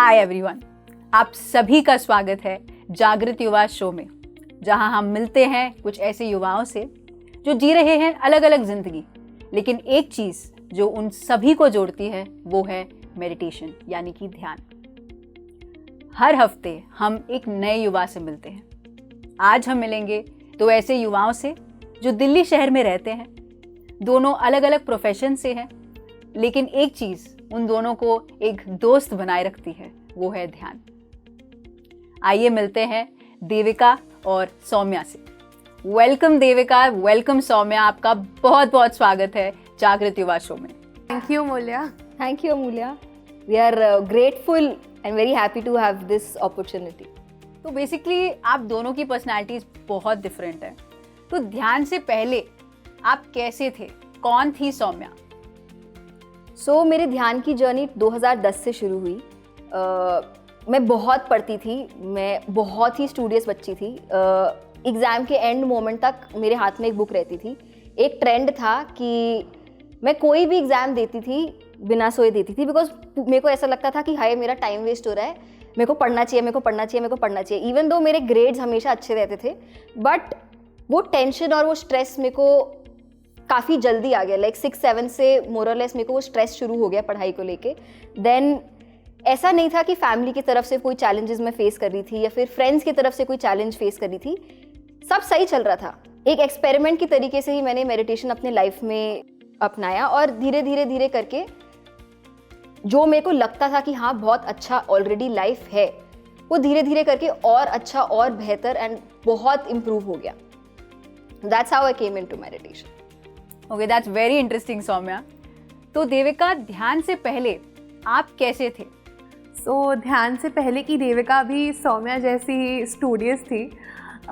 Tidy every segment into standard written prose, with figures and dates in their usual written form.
Hi everyone, आप सभी का स्वागत है जागृत युवा शो में, जहां हम मिलते हैं कुछ ऐसे युवाओं से जो जी रहे हैं अलग अलग जिंदगी, लेकिन एक चीज जो उन सभी को जोड़ती है वो है मेडिटेशन यानी कि ध्यान। हर हफ्ते हम एक नए युवा से मिलते हैं। आज हम मिलेंगे दो ऐसे युवाओं से जो दिल्ली शहर में रहते हैं। दोनों अलग अलग प्रोफेशन से हैं, लेकिन एक चीज उन दोनों को एक दोस्त बनाए रखती है, वो है ध्यान। आइए मिलते हैं देविका और सौम्या से। वेलकम देविका, वेलकम सौम्या, आपका बहुत बहुत स्वागत है जागृत युवा शो में। Thank you, Amulya. Thank you, Amulya. We are grateful and very happy to have this opportunity. तो बेसिकली आप दोनों की पर्सनालिटीज बहुत डिफरेंट है। तो ध्यान से पहले आप कैसे थे, कौन थी सौम्या? So, मेरे ध्यान की जर्नी 2010 से शुरू हुई। मैं बहुत पढ़ती थी, मैं बहुत ही स्टूडियस बच्ची थी। एग्ज़ाम के एंड मोमेंट तक मेरे हाथ में एक बुक रहती थी। एक ट्रेंड था कि मैं कोई भी एग्ज़ाम देती थी बिना सोए देती थी, बिकॉज मेरे को ऐसा लगता था कि हाय मेरा टाइम वेस्ट हो रहा है, मेरे को पढ़ना चाहिए, मेरे को पढ़ना चाहिए, मेरे को पढ़ना चाहिए। इवन दो मेरे ग्रेड्स हमेशा अच्छे रहते थे, बट वो टेंशन और वो स्ट्रेस मेरे को काफ़ी जल्दी आ गया। लाइक 6-7 से मोर और लेस मेरे को वो स्ट्रेस शुरू हो गया पढ़ाई को लेके। देन ऐसा नहीं था कि फैमिली की तरफ से कोई चैलेंजेस मैं फेस कर रही थी या फिर फ्रेंड्स की तरफ से कोई चैलेंज फेस कर रही थी, सब सही चल रहा था। एक एक्सपेरिमेंट की तरीके से ही मैंने मेडिटेशन अपने लाइफ में अपनाया और धीरे धीरे करके जो मेरे को लगता था कि हाँ बहुत अच्छा ऑलरेडी लाइफ है, वो धीरे धीरे करके और अच्छा और बेहतर एंड बहुत इम्प्रूव हो गया। That's how I came into meditation. Okay, that's very interesting Soumya. तो देविका, ध्यान से पहले आप कैसे थे? So, ध्यान से पहले की देविका भी सौम्या जैसी ही स्टूडियस थी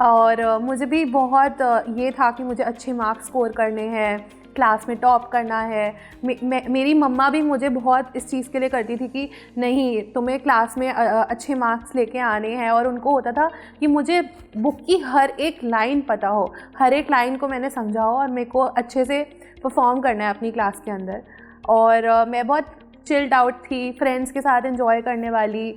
और मुझे भी बहुत ये था कि मुझे अच्छे मार्क्स स्कोर करने हैं, क्लास में टॉप करना है। मेरी मम्मा भी मुझे बहुत इस चीज़ के लिए करती थी कि नहीं, तुम्हें क्लास में अच्छे मार्क्स लेके आने हैं। और उनको होता था कि मुझे बुक की हर एक लाइन पता हो, हर एक लाइन को मैंने समझा हो और मेरे को अच्छे से परफॉर्म करना है अपनी क्लास के अंदर। और मैं बहुत चिल्ड आउट थी, फ्रेंड्स के साथ एंजॉय करने वाली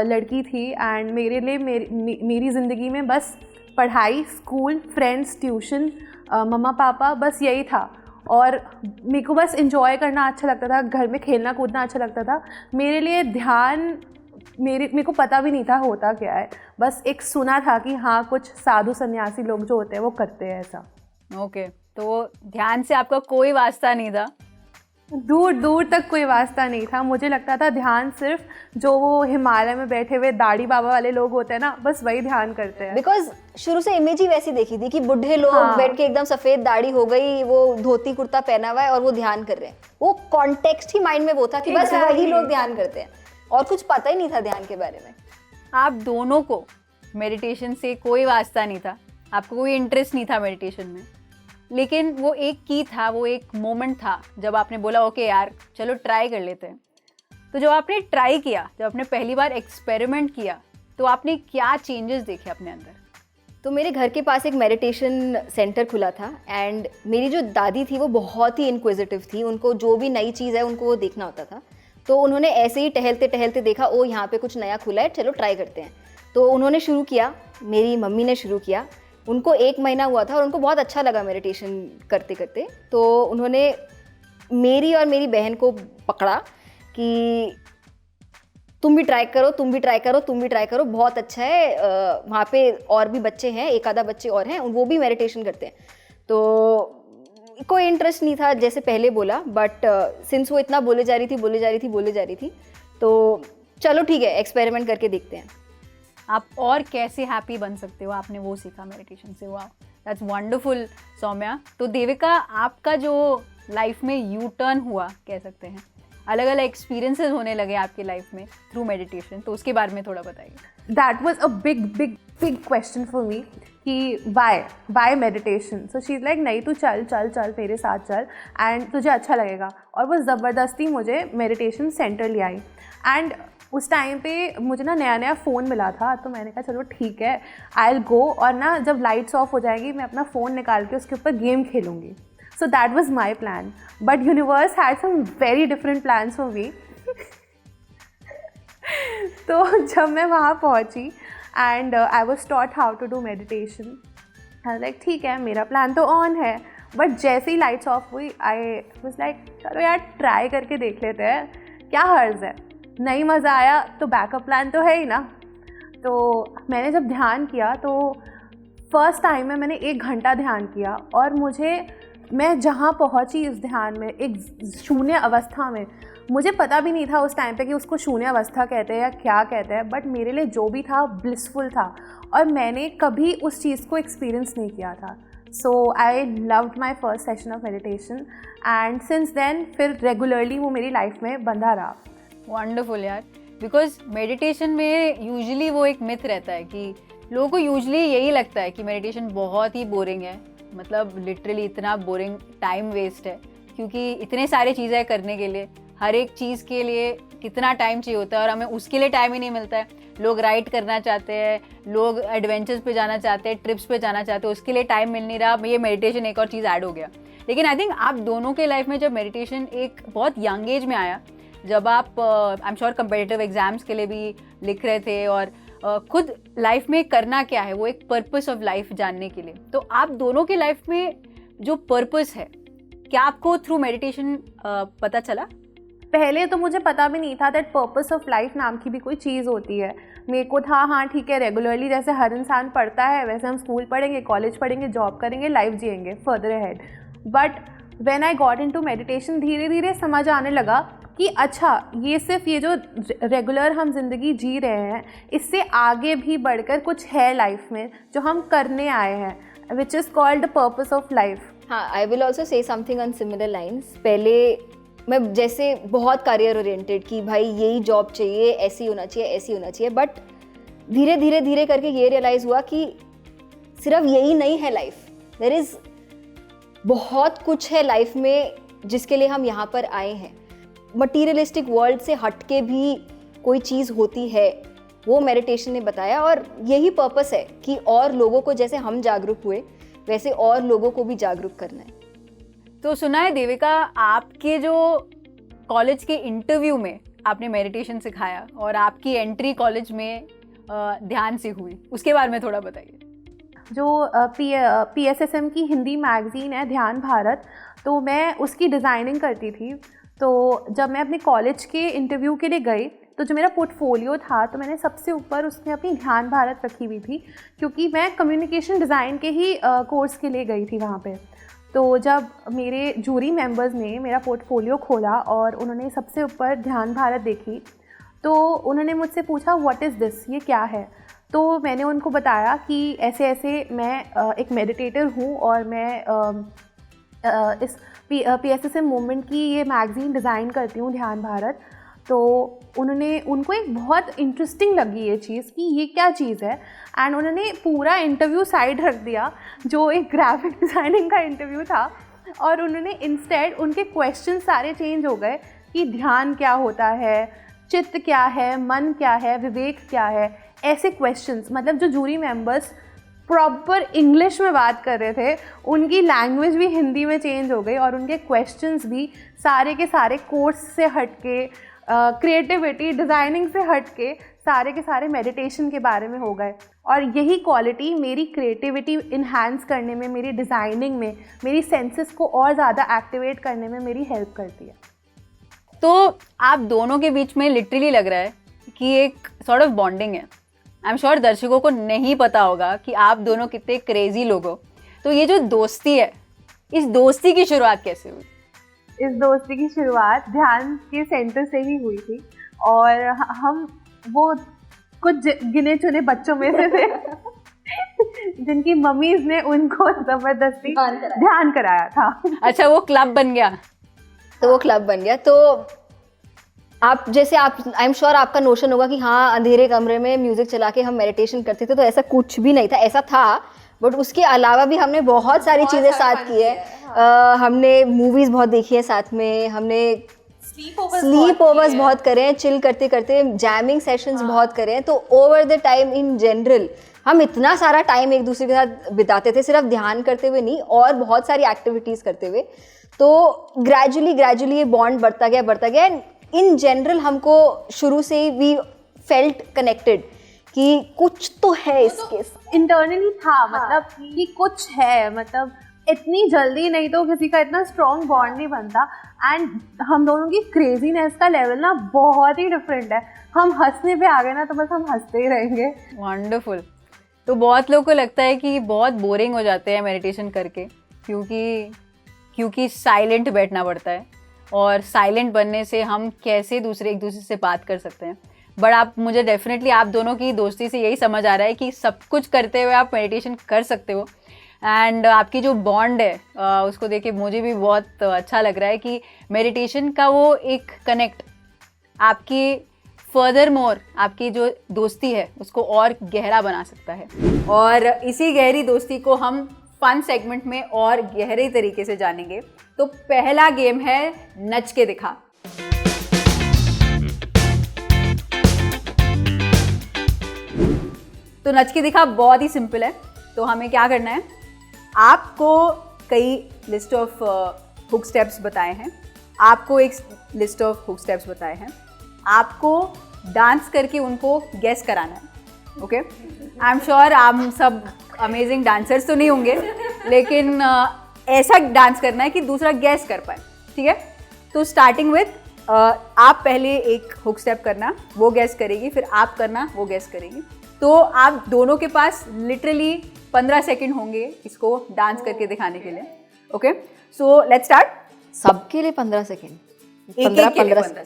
लड़की थी। एंड मेरे लिए मेरी ज़िंदगी में बस पढ़ाई, स्कूल, फ्रेंड्स, ट्यूशन, मम्मा पापा, बस यही था। और मेरे को बस एंजॉय करना अच्छा लगता था, घर में खेलना कूदना अच्छा लगता था। मेरे लिए ध्यान मेरे को पता भी नहीं था होता क्या है, बस एक सुना था कि हाँ कुछ साधु सन्यासी लोग जो होते हैं वो करते हैं ऐसा। ओके, तो ध्यान से आपका कोई वास्ता नहीं था? दूर दूर तक कोई वास्ता नहीं था। मुझे लगता था ध्यान सिर्फ जो वो हिमालय में बैठे हुए दाढ़ी बाबा वाले लोग होते हैं ना, बस वही ध्यान करते हैं। बिकॉज शुरू से इमेज ही वैसी देखी थी कि बुढ़े लोग बैठ के एकदम सफेद दाढ़ी हो गई, वो धोती कुर्ता पहना हुआ है और वो ध्यान कर रहे हैं। वो कॉन्टेक्स्ट ही माइंड में वो था कि बस वही लोग ध्यान करते हैं और कुछ पता ही नहीं था ध्यान के बारे में। आप दोनों को मेडिटेशन से कोई वास्ता नहीं था, आपको कोई इंटरेस्ट नहीं था मेडिटेशन में, लेकिन वो एक की था, वो एक मोमेंट था जब आपने बोला ओके यार चलो ट्राई कर लेते हैं। तो जब आपने ट्राई किया, जब आपने पहली बार एक्सपेरिमेंट किया, तो आपने क्या चेंजेस देखे अपने अंदर? तो मेरे घर के पास एक मेडिटेशन सेंटर खुला था एंड मेरी जो दादी थी वो बहुत ही इंक्विजिटिव थी। उनको जो भी नई चीज़ है उनको वो देखना होता था। तो उन्होंने ऐसे ही टहलते टहलते देखा, ओ यहाँ पे कुछ नया खुला है, चलो ट्राई करते हैं। तो उन्होंने शुरू किया, मेरी मम्मी ने शुरू किया। उनको 1 महीना हुआ था और उनको बहुत अच्छा लगा मेडिटेशन करते करते। तो उन्होंने मेरी और मेरी बहन को पकड़ा कि तुम भी ट्राई करो, तुम भी ट्राई करो, तुम भी ट्राई करो, बहुत अच्छा है। वहाँ पे और भी बच्चे हैं, एक आधा बच्चे और हैं, वो भी मेडिटेशन करते हैं। तो कोई इंटरेस्ट नहीं था जैसे पहले बोला, बट सिंस वो इतना बोले जा रही थी, तो चलो ठीक है एक्सपेरिमेंट करके देखते हैं। आप और कैसे हैप्पी बन सकते हो, आपने वो सीखा मेडिटेशन से। वाह, दैट्स वंडरफुल सौम्या। तो देविका, आपका जो लाइफ में यू टर्न हुआ कह सकते हैं, अलग अलग एक्सपीरियंसेस होने लगे आपकी लाइफ में थ्रू मेडिटेशन, तो उसके बारे में थोड़ा बताइए। That was a big question for me कि why meditation. So she is like नहीं, तू चल मेरे साथ चल एंड तुझे अच्छा लगेगा। और वो ज़बरदस्ती मुझे मेडिटेशन सेंटर ले आई। एंड उस टाइम पे मुझे ना नया फ़ोन मिला था, तो मैंने कहा चलो ठीक है आई विल गो। और ना जब लाइट्स ऑफ हो जाएगी मैं अपना फ़ोन निकाल के उसके ऊपर गेम खेलूँगी। So that was my plan, but universe had some very different plans for me. तो जब मैं वहाँ पहुँची and I was taught how to do meditation, I like ठीक है मेरा प्लान तो ऑन है, बट जैसे ही लाइट्स ऑफ हुई आई वाज लाइक चलो यार ट्राई करके देख लेते हैं, क्या हर्ज है, नहीं मज़ा आया तो बैकअप प्लान तो है ही ना। तो मैंने जब ध्यान किया तो फर्स्ट टाइम में मैंने 1 घंटा ध्यान किया और मैं जहाँ पहुँची इस ध्यान में, एक शून्य अवस्था में, मुझे पता भी नहीं था उस टाइम पे कि उसको शून्य अवस्था कहते हैं या क्या कहते हैं, बट मेरे लिए जो भी था ब्लिसफुल था और मैंने कभी उस चीज़ को एक्सपीरियंस नहीं किया था। So I loved my first session of meditation and since then फिर रेगुलरली वो मेरी लाइफ में बंधा रहा। वंडरफुल यार, बिकॉज मेडिटेशन में यूजुअली वो एक मिथ रहता है कि लोगों को यूजुअली यही लगता है कि मेडिटेशन बहुत ही बोरिंग है, मतलब लिटरली इतना बोरिंग, टाइम वेस्ट है, क्योंकि इतने सारे चीज़ें करने के लिए, हर एक चीज़ के लिए कितना टाइम चाहिए होता है और हमें उसके लिए टाइम ही नहीं मिलता है। लोग राइड करना चाहते हैं, लोग एडवेंचर्स पे जाना चाहते हैं, ट्रिप्स पे जाना चाहते हैं, उसके लिए टाइम मिल नहीं रहा, ये मेडिटेशन एक और चीज़ ऐड हो गया। लेकिन आई थिंक आप दोनों के लाइफ में जब मेडिटेशन एक बहुत यंग एज में आया, जब आप I am sure competitive exams के लिए भी लिख रहे थे और खुद लाइफ में करना क्या है, वो एक पर्पस ऑफ लाइफ जानने के लिए, तो आप दोनों की लाइफ में जो पर्पस है, क्या आपको थ्रू मेडिटेशन पता चला? पहले तो मुझे पता भी नहीं था दैट पर्पस ऑफ लाइफ नाम की भी कोई चीज़ होती है। मेरे को था हाँ ठीक है, रेगुलरली जैसे हर इंसान पढ़ता है वैसे हम स्कूल पढ़ेंगे, कॉलेज पढ़ेंगे, जॉब करेंगे, लाइफ जिएंगे further ahead. But when I got into meditation धीरे धीरे समझ आने लगा कि अच्छा ये सिर्फ ये जो रेगुलर हम ज़िंदगी जी रहे हैं, इससे आगे भी बढ़कर कुछ है लाइफ में जो हम करने आए हैं, which is called the purpose of life. हाँ, I will also say something on similar lines. पहले मैं जैसे बहुत करियर ओरिएंटेड कि भाई यही जॉब चाहिए, ऐसी होना चाहिए, ऐसी होना चाहिए, बट धीरे धीरे धीरे करके ये रियलाइज़ हुआ कि सिर्फ यही नहीं है लाइफ, देयर इज़ बहुत कुछ है लाइफ में जिसके लिए हम यहाँ पर आए हैं। मटीरियलिस्टिक वर्ल्ड से हट के भी कोई चीज़ होती है, वो मेडिटेशन ने बताया, और यही पर्पस है कि और लोगों को जैसे हम जागरूक हुए वैसे और लोगों को भी जागरूक करना है। तो सुना है देविका, आपके जो कॉलेज के इंटरव्यू में आपने मेडिटेशन सिखाया और आपकी एंट्री कॉलेज में ध्यान से हुई, उसके बारे में थोड़ा बताइए। जो PSSM की हिंदी मैगज़ीन है ध्यान भारत, तो मैं उसकी डिज़ाइनिंग करती थी। तो जब मैं अपने कॉलेज के इंटरव्यू के लिए गई तो जो मेरा पोर्टफोलियो था तो मैंने सबसे ऊपर उसमें अपनी ध्यान भारत रखी हुई थी, क्योंकि मैं कम्युनिकेशन डिज़ाइन के ही कोर्स के लिए गई थी वहाँ पे। तो जब मेरे जूरी मेंबर्स ने मेरा पोर्टफोलियो खोला और उन्होंने सबसे ऊपर ध्यान भारत देखी, तो उन्होंने मुझसे पूछा व्हाट इज़ दिस, ये क्या है। तो मैंने उनको बताया कि ऐसे ऐसे मैं एक मेडिटेटर हूँ और मैं इस PSSM मूवमेंट की ये मैगज़ीन डिज़ाइन करती हूँ ध्यान भारत। तो उनको एक बहुत इंटरेस्टिंग लगी ये चीज़ कि ये क्या चीज़ है, एंड उन्होंने पूरा इंटरव्यू साइड रख दिया जो एक ग्राफिक डिज़ाइनिंग का इंटरव्यू था, और उन्होंने इंस्टेड उनके क्वेश्चन सारे चेंज हो गए कि ध्यान क्या होता है, चित्त क्या है, मन क्या है, विवेक क्या है, ऐसे क्वेश्चंस। मतलब जो जूरी मेंबर्स प्रॉपर इंग्लिश में बात कर रहे थे, उनकी लैंग्वेज भी हिंदी में चेंज हो गई और उनके क्वेश्चंस भी सारे के सारे कोर्स से हट के, क्रिएटिविटी डिज़ाइनिंग से हट के सारे के सारे मेडिटेशन के बारे में हो गए। और यही क्वालिटी मेरी क्रिएटिविटी इन्हांस करने में, मेरी डिज़ाइनिंग में, मेरी सेंसेस को और ज़्यादा एक्टिवेट करने में मेरी हेल्प करती है। तो आप दोनों के बीच में लिटरली लग रहा है कि एक सॉर्ट ऑफ बॉन्डिंग है। आई एम श्योर दर्शकों को नहीं पता होगा कि आप दोनों कितने क्रेजी लोग हो। तो ये जो दोस्ती है, इस दोस्ती की शुरुआत कैसे हुई? इस दोस्ती की शुरुआत ध्यान के सेंटर से ही हुई थी, और हम वो कुछ गिने चुने बच्चों में से थे जिनकी मम्मीज ने उनको जबरदस्ती ध्यान कराया था। अच्छा, वो क्लब बन गया। तो वो क्लब बन गया। तो आप जैसे आई एम श्योर आपका नोशन होगा कि हाँ अंधेरे कमरे में म्यूजिक चला के हम मेडिटेशन करते थे, तो ऐसा कुछ भी नहीं था। ऐसा था, बट उसके अलावा भी हमने बहुत सारी चीज़ें साथ की है। हमने मूवीज़ बहुत देखी है साथ में, हमने स्लीप ओवर्स बहुत करे हैं, चिल करते करते जैमिंग सेशंस बहुत करे हैं। तो over the time in general हम इतना सारा टाइम एक दूसरे के साथ बिताते थे, सिर्फ ध्यान करते हुए नहीं, और बहुत सारी एक्टिविटीज़ करते हुए। तो ग्रेजुअली ये बॉन्ड बढ़ता गया। इन जनरल हमको शुरू से ही वी फेल्ट कनेक्टेड कि कुछ तो है इसके साथ? इंटरनली था, मतलब कि कुछ है, मतलब इतनी जल्दी नहीं तो किसी का इतना स्ट्रॉन्ग बॉन्ड नहीं बनता। एंड हम दोनों की क्रेजीनेस का लेवल ना बहुत ही डिफरेंट है। हम हंसने पे आ गए ना तो बस हम हंसते ही रहेंगे। वंडरफुल। तो बहुत लोगों को लगता है कि बहुत बोरिंग हो जाते हैं मेडिटेशन करके, क्योंकि साइलेंट बैठना पड़ता है, और साइलेंट बनने से हम कैसे एक दूसरे से बात कर सकते हैं। बट आप, मुझे डेफिनेटली आप दोनों की दोस्ती से यही समझ आ रहा है कि सब कुछ करते हुए आप मेडिटेशन कर सकते हो। एंड आपकी जो बॉन्ड है उसको देख के मुझे भी बहुत अच्छा लग रहा है कि मेडिटेशन का वो एक कनेक्ट आपकी फर्दर मोर आपकी जो दोस्ती है उसको और गहरा बना सकता है। और इसी गहरी दोस्ती को हम फन सेगमेंट में और गहरे तरीके से जानेंगे। तो पहला गेम है नच के दिखा। तो नच के दिखा बहुत ही सिंपल है। तो हमें क्या करना है, आपको कई लिस्ट ऑफ हुक स्टेप्स बताए हैं, आपको एक लिस्ट ऑफ हुक स्टेप्स बताए हैं, आपको डांस करके उनको गेस कराना है। ओके, आई एम श्योर आप सब अमेजिंग डांसर्स तो नहीं होंगे, लेकिन ऐसा डांस करना है कि दूसरा गेस कर पाए। ठीक है, तो स्टार्टिंग विथ आप पहले एक हुक स्टेप करना, वो गेस करेगी, फिर आप करना, वो गेस करेगी। तो आप दोनों के पास लिटरली 15 सेकंड होंगे इसको डांस करके दिखाने के लिए। Okay, so let's start. सबके लिए 15 सेकेंड? 15 सेकंड।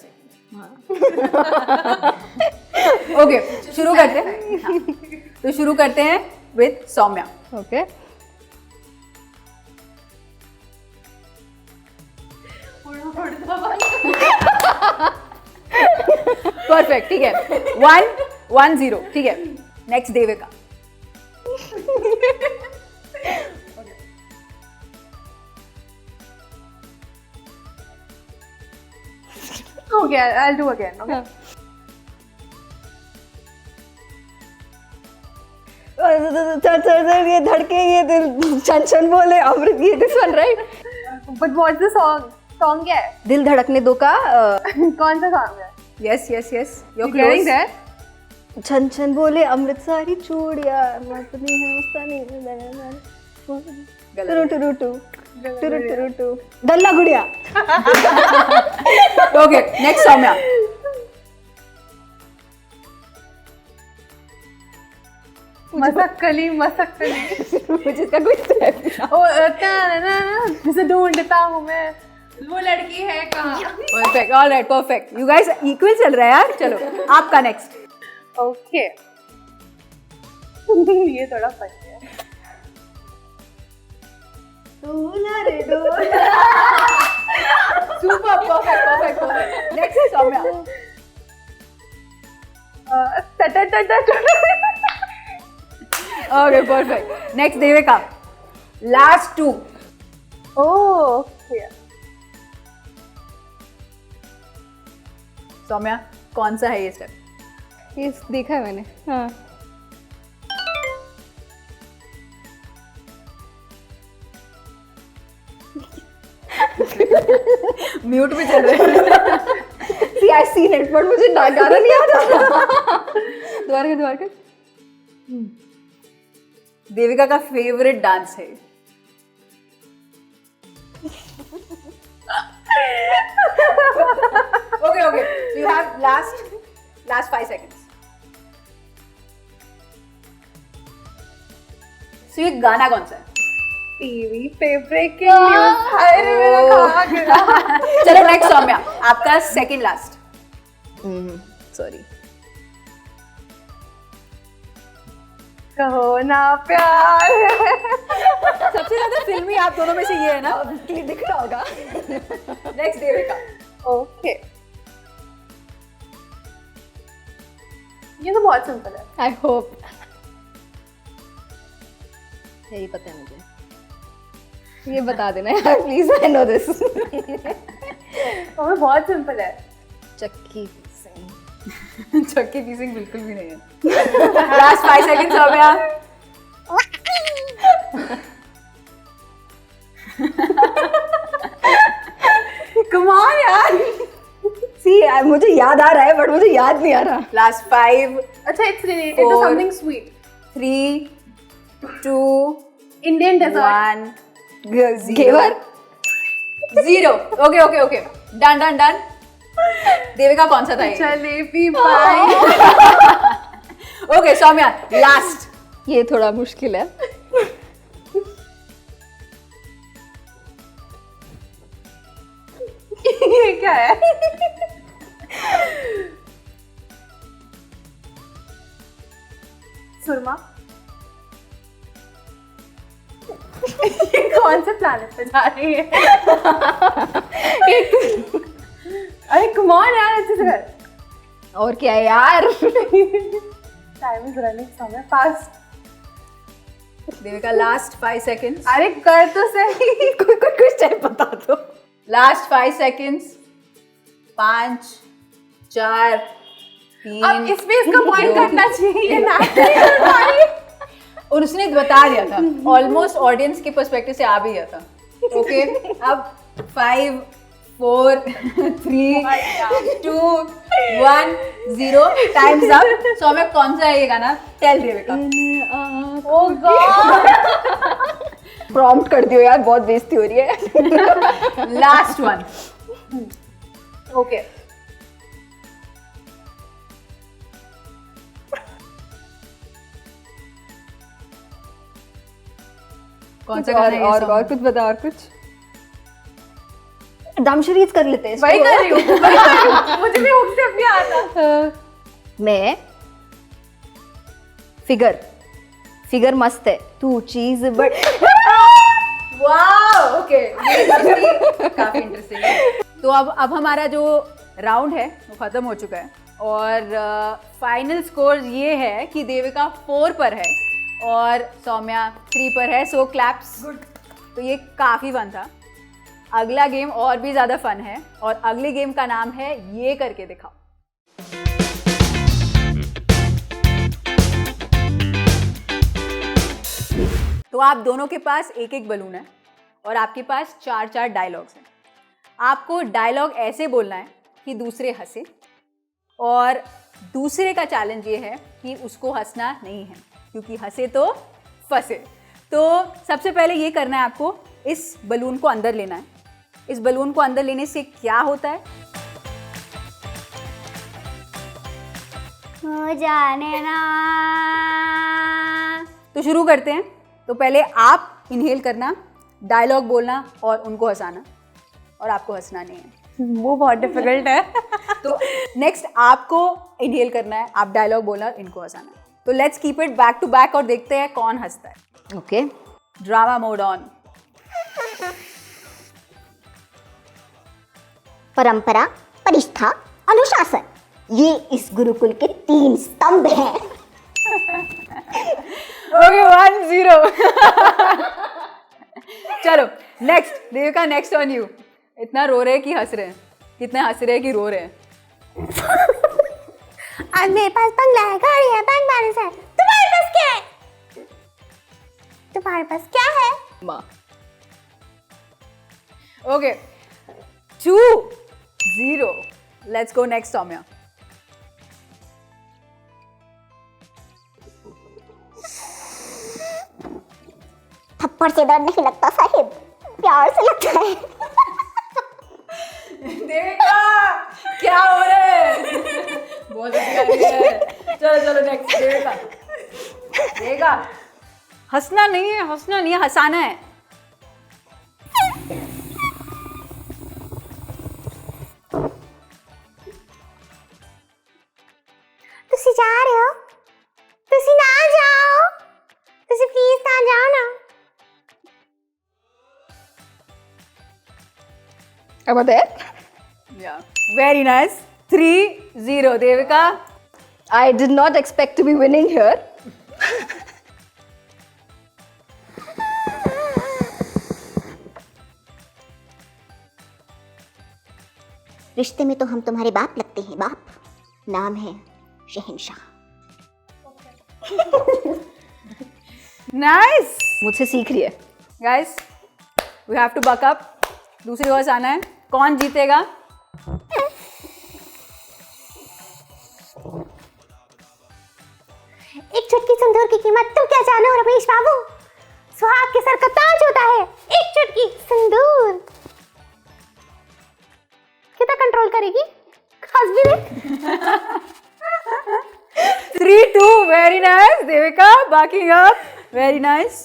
ओके, शुरू करते हैं। हाँ। तो शुरू करते हैं विद सौम्या। ओके, परफेक्ट, ठीक है। 1-1-0, ठीक है। नेक्स्ट देविका। हो गया, I'll do again. Okay. ये धड़के ये दिल छन छन बोले अमृत, ये this one right? But what's the song? Song क्या है? दिल धड़कने दो का कौन सा song है? Yes yes yes, You getting there? छन छन बोले अमृत सारी चूड़िया मतनी है मस्तानी टुरु टुरु टू टुरु टुरु टू डल्ला गुड़िया। Okay, next Saumya. मसक्कली मुझे इसका कोई step नहीं। जिसे ढूंढता हूँ मैं, वो लड़की है कहाँ? Perfect, alright, perfect. You guys equal चल रहा है यार। चलो आपका नेक्स्ट। ओके, ये थोड़ा फन है। Super, perfect perfect perfect. Next Soumya. Okay, perfect. Next Devika. Last 2। Okay, Soumya, कौन सा है ये स्टेप? ये देखा है मैंने। हाँ, म्यूट पे चल रहे हैं। see I seen it but मुझे गाना नहीं आता। दोबारा कर। देविका का फेवरेट डांस है। Okay okay, you have last 5 seconds. So ये गाना कौन सा है? टीवी पे ब्रेकिंग न्यूज। अरे मेरा कहाँ गया? चलो नेक्स्ट सौम्या, आपका सेकंड लास्ट। सॉरी। कहो ना प्यार। सबसे ज्यादा फिल्मी आप दोनों में से ये है ना? दिख रहा होगा। नेक्स्ट देविका। ओके, ये तो बहुत सिंपल है। आई होप यही पता है मुझे। ये बता देना यार प्लीज, आई नो दिस। और बहुत सिंपल है। चक्की चक्की पीसिंग बिल्कुल भी नहीं है। Last 5 seconds Soumya. Come on यार। See, मुझे याद आ रहा है बट मुझे याद नहीं आ रहा. लास्ट 5, अच्छा, it's related to Four. something sweet. 3, 2, Indian dessert. 1, ghevar. 0. Okay. Done. Devika कौन सा था ये? जलेबी पाई. Okay Saumya, last. ये थोड़ा मुश्किल है. ये क्या है? सुरमा. ये कौन से प्लैनेट पे जा रही है? अरे कम ऑन यार, अच्छे से कर. और क्या है यार? Time is running somewhere fast. Devika last 5 seconds. अरे कर तो सही. कुछ टाइम बता दो. Last 5 seconds. 5, 4, 3. अब इसमें इसका पॉइंट करना चाहिए ना. और उसने बता दिया था, ऑलमोस्ट ऑडियंस के पर्सपेक्टिव से आ भी गया था. ओके अब 5, 4, 3, 2, 1, 0. Times up. सौम्या कौन सा है ये गाना? टेल देविका. ओह गॉड. प्रॉम्प्ट कर दियो यार, बहुत बेइज्जती हो रही है. लास्ट 1. ओके. कौन सा गाना है ये? और कुछ बता. और कुछ दमशरीज कर लेते हैं इसको. वही कर रही हूँ. मुझे भी हुक से अपनी आता. मैं फिगर मस्त है, तू चीज बट. वाओ ओके, काफी इंटरेस्टिंग है. तो अब हमारा जो राउंड है वो खत्म हो चुका है और फाइनल स्कोर ये है कि देविका 4 पर है और सौम्या 3 पर है. सो क्लैप्स. तो ये काफी फन था. अगला गेम और भी ज्यादा फन है और अगले गेम का नाम है ये करके दिखाओ. तो आप दोनों के पास एक एक बलून है और आपके पास 4 डायलॉग्स हैं. आपको डायलॉग ऐसे बोलना है कि दूसरे हंसे और दूसरे का चैलेंज ये है कि उसको हंसना नहीं है क्योंकि हंसे तो फंसे. तो सबसे पहले ये करना है, आपको इस बलून को अंदर लेना है. इस बलून को अंदर लेने से क्या होता है? हो जाने ना. तो शुरू करते हैं. तो पहले आप इनहेल करना, डायलॉग बोलना और उनको हंसाना और आपको हंसना नहीं है. वो बहुत डिफिकल्ट है. तो नेक्स्ट आपको इनहेल करना है, आप डायलॉग बोलना और इनको हंसाना. तो let's keep it back to back और देखते हैं कौन हंसता है. ओके. Drama mode on. परंपरा, परिष्ठा, अनुशासन, ये इस गुरुकुल के 3 स्तंभ हैं. ओके 1-0. चलो next. Devika next on you. इतना रो रहे हैं कि हंस रहे हैं? कितना हंस रहे हैं कि रो रहे हैं? आज मेरे पास बंगला है, गाड़ी है, बैंक बैलेंस है. तुम्हारे पास क्या है? तुम्हारे पास क्या है? माँ. Okay 2-0. Let's go next Soumya. थप्पड़ से डर नहीं लगता साहिब, प्यार से लगता है. देविका क्या हो रहा है? बहुत अच्छा है. चलो नेक्स्ट. देविका हंसना नहीं है, हंसाना है. तुसी जा रहे हो? तुसी ना जाओ. तुसी प्लीज ना जाओ ना. About that? Yeah, very nice. 3-0. Devika, I did not expect to be winning here. रिश्ते में तो हम तुम्हारे बाप लगते हैं, बाप. नाम है शहंशाह. nice. मुझसे सीख रही है. Guys, we have to buck up. दूसरी ओर से आना है. कौन जीतेगा? एक चुटकी सिंदूर की कीमत तुम क्या जानो रमेश बाबू? सुहाग के सर का ताज होता है एक चुटकी सिंदूर। कितना कंट्रोल करेगी? हंस भी दे। 3-2, very nice, Devika, backing up, very nice.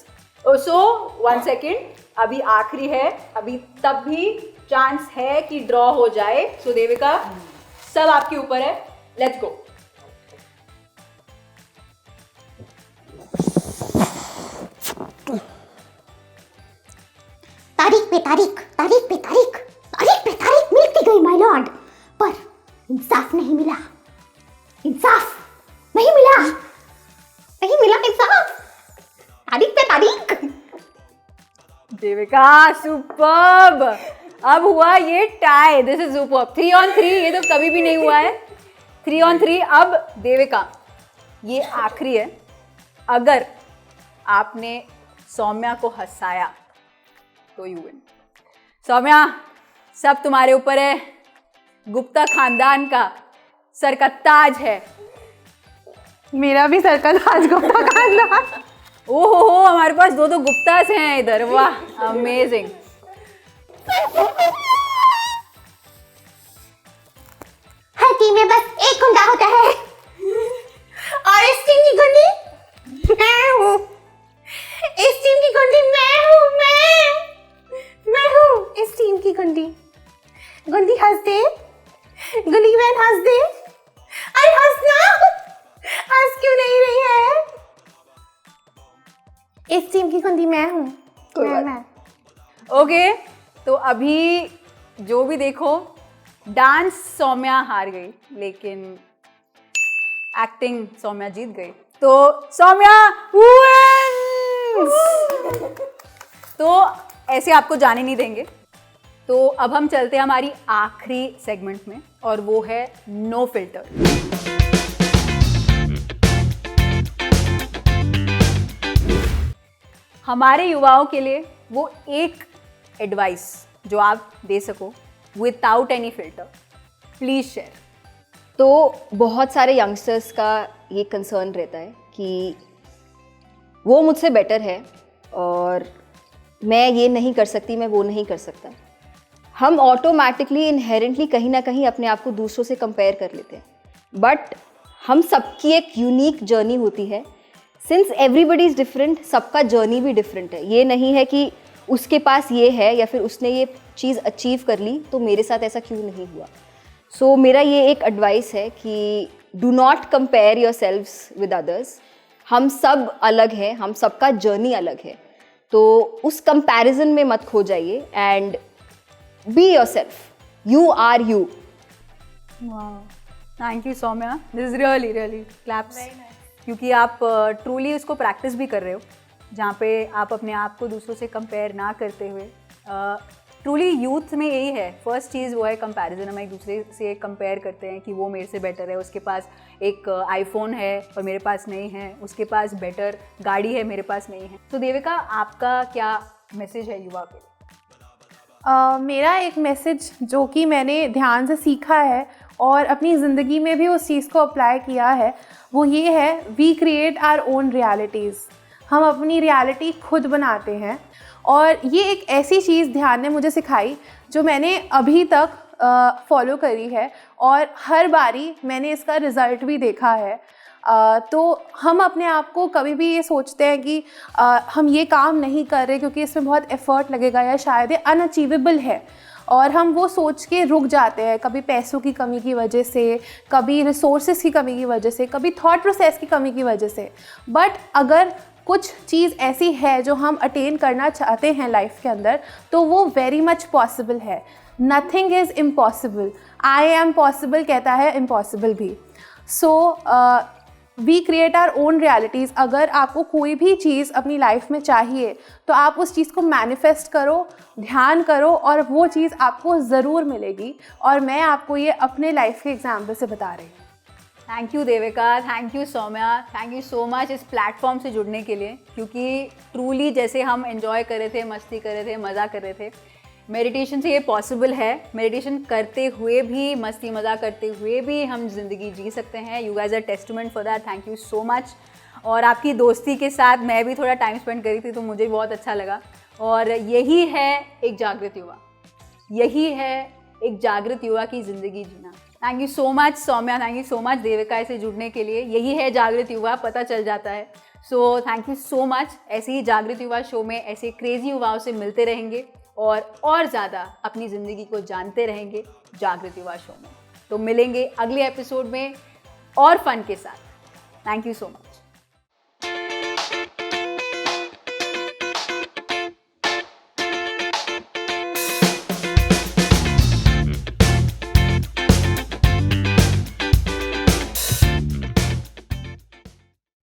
So 1 second, अभी आखिरी है, अभी तब भी चांस है कि ड्रॉ हो जाए. सो देविका, सब आपके ऊपर है, लेट्स गो. तारीख पे तारीख, तारीख पे तारीख, तारीख पे तारीख मिलती गई माय लॉर्ड, पर इंसाफ नहीं मिला, इंसाफ नहीं मिला, नहीं मिला इंसाफ, तारीख पे तारीख. देविका, सुपर्ब. अब हुआ ये tie. This is superb. 3 on 3, ये तो कभी भी नहीं हुआ है. 3 on 3. अब देविका, ये आखिरी है. अगर आपने सौम्या को हंसाया तो यू विन. सौम्या, सब तुम्हारे ऊपर है. गुप्ता खानदान का सर का ताज है. मेरा भी सर का ताज गुप्ता खानदान. ओहो हो, हमारे पास 2 गुप्तास हैं इधर. वाह, अमेजिंग. हर टीम में बस एक गुंडा होता है और इस टीम की गुंडी मैं हूँ. इस टीम की गुंडी मैं हूँ. मैं हूँ इस टीम की गुंडी. गुंडी हंस दे, गुंडी बहन हंस दे. अरे हंसना, हंस क्यों नहीं रही है? इस टीम की गुंडी मैं हूँ. मैं. ओके, तो अभी जो भी देखो, डांस सौम्या हार गई, लेकिन एक्टिंग सौम्या जीत गई. तो सौम्या wins! तो ऐसे आपको जाने नहीं देंगे. तो अब हम चलते हैं हमारी आखिरी सेगमेंट में, और वो है नो फिल्टर. हमारे युवाओं के लिए वो एक एडवाइस जो आप दे सको without any filter, please share. तो बहुत सारे यंगस्टर्स का ये कंसर्न रहता है कि वो मुझसे बेटर है और मैं ये नहीं कर सकती, मैं वो नहीं कर सकता. हम ऑटोमेटिकली इनहेरेंटली कहीं ना कहीं अपने आप को दूसरों से कंपेयर कर लेते हैं. बट हम सबकी एक यूनिक जर्नी होती है. सिंस एवरीबडी इज़ डिफरेंट, सबका जर्नी भी डिफरेंट है. ये नहीं है कि उसके पास ये है या फिर उसने ये चीज़ अचीव कर ली तो मेरे साथ ऐसा क्यों नहीं हुआ. सो मेरा ये एक एडवाइस है कि do not compare your selves with others. हम सब अलग हैं, हम सबका जर्नी अलग है. तो उस कंपैरिजन में मत खो जाइए and be yourself. You are you. Thank you Soumya, this is really really claps. क्योंकि आप ट्रूली उसको प्रैक्टिस भी कर रहे हो, जहाँ पे आप अपने आप को दूसरों से कंपेयर ना करते हुए. ट्रूली यूथ में यही है, फर्स्ट चीज़ वो है कंपैरिजन. हम एक दूसरे से कंपेयर करते हैं कि वो मेरे से बेटर है, उसके पास एक आईफोन है और मेरे पास नहीं है, उसके पास बेटर गाड़ी है, मेरे पास नहीं है. तो देविका, आपका क्या मैसेज है युवा के लिए? मेरा एक मैसेज जो कि मैंने ध्यान से सीखा है और अपनी ज़िंदगी में भी उस चीज़ को अप्लाई किया है, वो ये है, we create our own realities. हम अपनी रियलिटी खुद बनाते हैं. और ये एक ऐसी चीज़ ध्यान ने मुझे सिखाई जो मैंने अभी तक फॉलो करी है और हर बारी मैंने इसका रिज़ल्ट भी देखा है. तो हम अपने आप को कभी भी ये सोचते हैं कि हम ये काम नहीं कर रहे क्योंकि इसमें बहुत एफ़र्ट लगेगा या शायद ये अनअचीवेबल है, और हम वो सोच के रुक जाते हैं. कभी पैसों की कमी की वजह से, कभी रिसोर्सेज की कमी की वजह से, कभी थॉट प्रोसेस की कमी की वजह से. बट अगर कुछ चीज़ ऐसी है जो हम अटेन करना चाहते हैं लाइफ के अंदर, तो वो वेरी मच पॉसिबल है. Nothing is impossible. I am possible कहता है इम्पॉसिबल भी. So we create our own realities. अगर आपको कोई भी चीज़ अपनी लाइफ में चाहिए तो आप उस चीज़ को मैनिफेस्ट करो, ध्यान करो, और वो चीज़ आपको ज़रूर मिलेगी. और मैं आपको ये अपने लाइफ के एग्जाम्पल से बता रही हूँ. Thank you Devika, thank you Soumya, thank you so much इस प्लेटफॉर्म से जुड़ने के लिए. क्योंकि ट्रूली जैसे हम एंजॉय कर रहे थे, मस्ती कर रहे थे, मज़ा कर रहे थे, मेडिटेशन से ये पॉसिबल है. मेडिटेशन करते हुए भी, मस्ती मज़ा करते हुए भी हम ज़िंदगी जी सकते हैं. You guys are testament for that. Thank you so much. और आपकी दोस्ती के साथ मैं भी थोड़ा टाइम स्पेंड करी थी, तो मुझे बहुत अच्छा लगा। और यही है एक जागृत युवा, यही है एक जागृत युवा की ज़िंदगी जीना। Thank you so much Saumya, thank you so much Devika ऐसे जुड़ने के लिए। यही है जागृत युवा, पता चल जाता है। So thank you so much. ऐसे ही जागृत युवा शो में ऐसे क्रेजी युवाओं से मिलते रहेंगे और ज़्यादा अपनी ज़िंदगी को जानते रहेंगे जागृत युवा शो में। तो मिलेंगे अगले एपिसोड में और फन के साथ। Thank you so much.